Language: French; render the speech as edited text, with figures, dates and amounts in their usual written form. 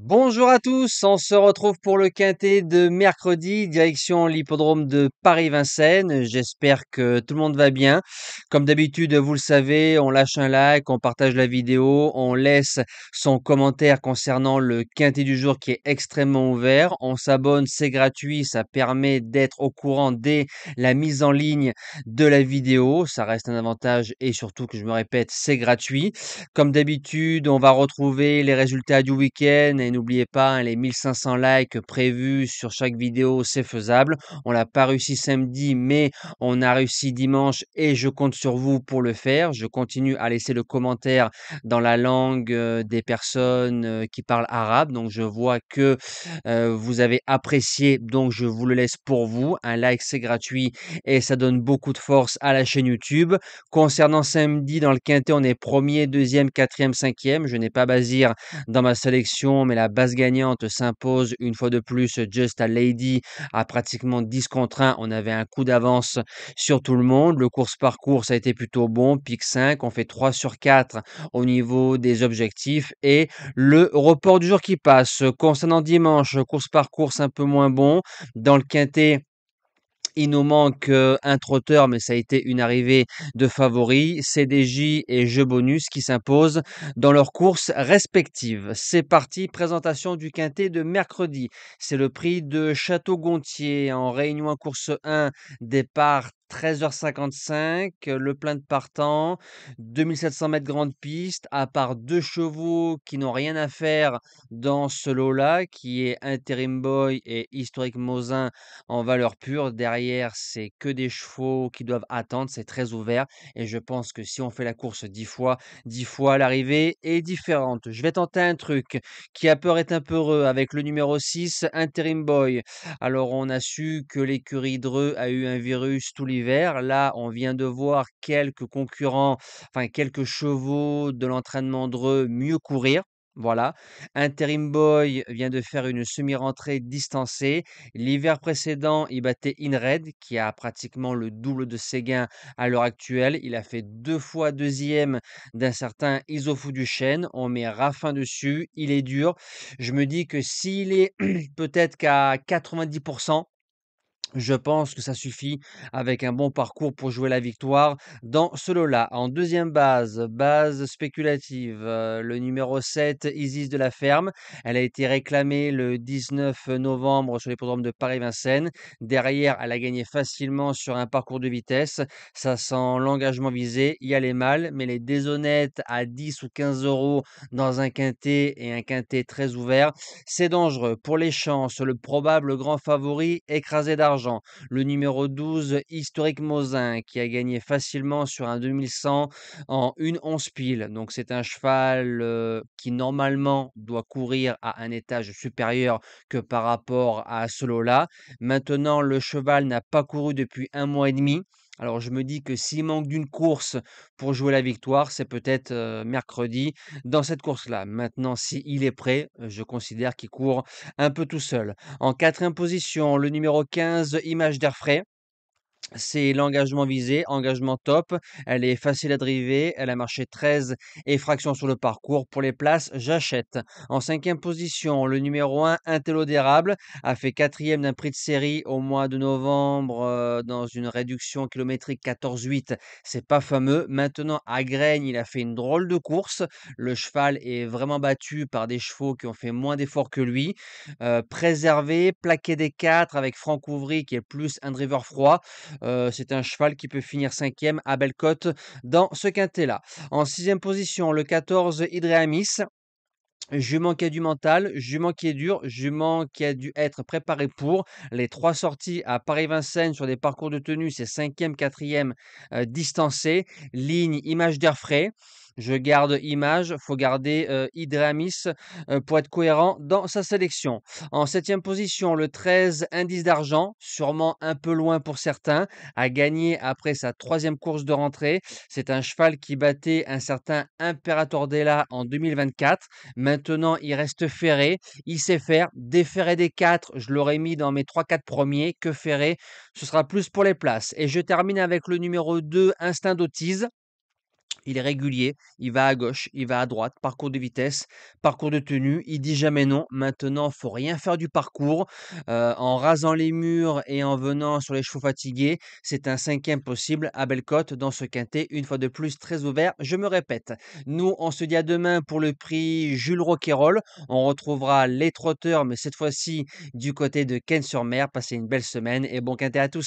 Bonjour à tous, on se retrouve pour le quintet de mercredi, direction l'hippodrome de Paris-Vincennes. J'espère que tout le monde va bien. Comme d'habitude, vous le savez, on lâche un like, on partage la vidéo, on laisse son commentaire concernant le quintet du jour qui est extrêmement ouvert. On s'abonne, c'est gratuit, ça permet d'être au courant dès la mise en ligne de la vidéo. Ça reste un avantage et surtout que je me répète, c'est gratuit. Comme d'habitude, on va retrouver les résultats du week-end et n'oubliez pas, hein, les 1500 likes prévus sur chaque vidéo, c'est faisable. On l'a pas réussi samedi, mais on a réussi dimanche et je compte sur vous pour le faire. Je continue à laisser le commentaire dans la langue des personnes qui parlent arabe. Donc je vois que vous avez apprécié, donc je vous le laisse pour vous. Un like, c'est gratuit et ça donne beaucoup de force à la chaîne YouTube. Concernant samedi, dans le quintet, on est premier, deuxième, quatrième, cinquième. Je n'ai pas Bazir dans ma sélection, mais la base gagnante s'impose une fois de plus. Just a Lady à pratiquement 10 contre 1. On avait un coup d'avance sur tout le monde. Le course-parcours, ça a été plutôt bon. Pic 5, on fait 3 sur 4 au niveau des objectifs. Et le report du jour qui passe. Concernant dimanche, course-parcours, c'est un peu moins bon. Dans le quintet, il nous manque un trotteur, mais ça a été une arrivée de favoris, CDJ et Jeu Bonus qui s'imposent dans leurs courses respectives. C'est parti, présentation du quintet de mercredi. C'est le prix de Château-Gontier en Réunion 1 course 1, départ 13h55, le plein de partants, 2700 mètres grande piste, à part deux chevaux qui n'ont rien à faire dans ce lot-là, qui est Interim Boy et Historique Mosin en valeur pure. Derrière, c'est que des chevaux qui doivent attendre, c'est très ouvert et je pense que si on fait la course 10 fois l'arrivée est différente. Je vais tenter un truc. Qui a peur est un peu heureux avec le numéro 6, Interim Boy. Alors on a su que l'écurie Dreux a eu un virus tout l'hiver. Là, on vient de voir quelques concurrents, enfin quelques chevaux de l'entraînement Dreux mieux courir. Voilà. Interim Boy vient de faire une semi-rentrée distancée. L'hiver précédent, il battait Inred, qui a pratiquement le double de ses gains à l'heure actuelle. Il a fait 2 fois deuxième d'un certain Issoufou Duchesne. On met Raffin dessus, il est dur. Je me dis que s'il est peut-être qu'à 90%, je pense que ça suffit avec un bon parcours pour jouer la victoire dans ce lot-là. En deuxième base, base spéculative, le numéro 7, Isis de la Ferme. Elle a été réclamée le 19 novembre sur l'hippodrome de Paris-Vincennes. Derrière, elle a gagné facilement sur un parcours de vitesse. Ça sent l'engagement visé. Il y a les mâles, mais les déshonnêtes à 10 ou 15 euros dans un quintet et un quintet très ouvert, c'est dangereux. Pour les chances, le probable grand favori écrasé d'argent, le numéro 12, Historique Mosin, qui a gagné facilement sur un 2100 en 1 11 pile. Donc c'est un cheval qui normalement doit courir à un étage supérieur que par rapport à ce lot-là. Maintenant, le cheval n'a pas couru depuis 1 mois et demi. Alors je me dis que s'il manque d'une course pour jouer la victoire, c'est peut-être mercredi dans cette course-là. Maintenant, s'il est prêt, je considère qu'il court un peu tout seul. En quatrième position, le numéro 15, Image d'Air Frais. C'est l'engagement visé, engagement top. Elle est facile à driver. Elle a marché 13 et fractions sur le parcours. Pour les places, j'achète. En cinquième position, le numéro 1, Intello d'érable, a fait quatrième d'un prix de série au mois de novembre dans une réduction kilométrique 14,8. C'est pas fameux. Maintenant, à Graigne, il a fait une drôle de course. Le cheval est vraiment battu par des chevaux qui ont fait moins d'efforts que lui. Préservé, plaqué des 4 avec Franck Ouvry qui est plus un driver froid. C'est un cheval qui peut finir cinquième à belle cote dans ce quintet-là. En sixième position, le 14 Idréamis. Jument qui a du mental, jument qui est dur, jument qui a dû être préparé pour. Les 3 sorties à Paris-Vincennes sur des parcours de tenue, c'est cinquième, quatrième distancé. Ligne Image d'Air Frais. Je garde Image, faut garder Idreamis pour être cohérent dans sa sélection. En septième position, le 13 Indice d'Argent, sûrement un peu loin pour certains, a gagné après sa troisième course de rentrée. C'est un cheval qui battait un certain Imperator Della en 2024. Maintenant, il reste ferré. Il sait faire. Des ferrés des 4, je l'aurais mis dans mes 3-4 premiers. Que ferré, ce sera plus pour les places. Et je termine avec le numéro 2, Instinct d'Autise. Il est régulier, il va à gauche, il va à droite, parcours de vitesse, parcours de tenue, il dit jamais non. Maintenant, faut rien faire du parcours. En rasant les murs et en venant sur les chevaux fatigués, c'est un cinquième possible à belle cote dans ce quintet, une fois de plus très ouvert, je me répète. Nous, on se dit à demain pour le prix Jules Roquayrol. On retrouvera les trotteurs, mais cette fois-ci du côté de Cannes-sur-Mer. Passez une belle semaine et bon quintet à tous.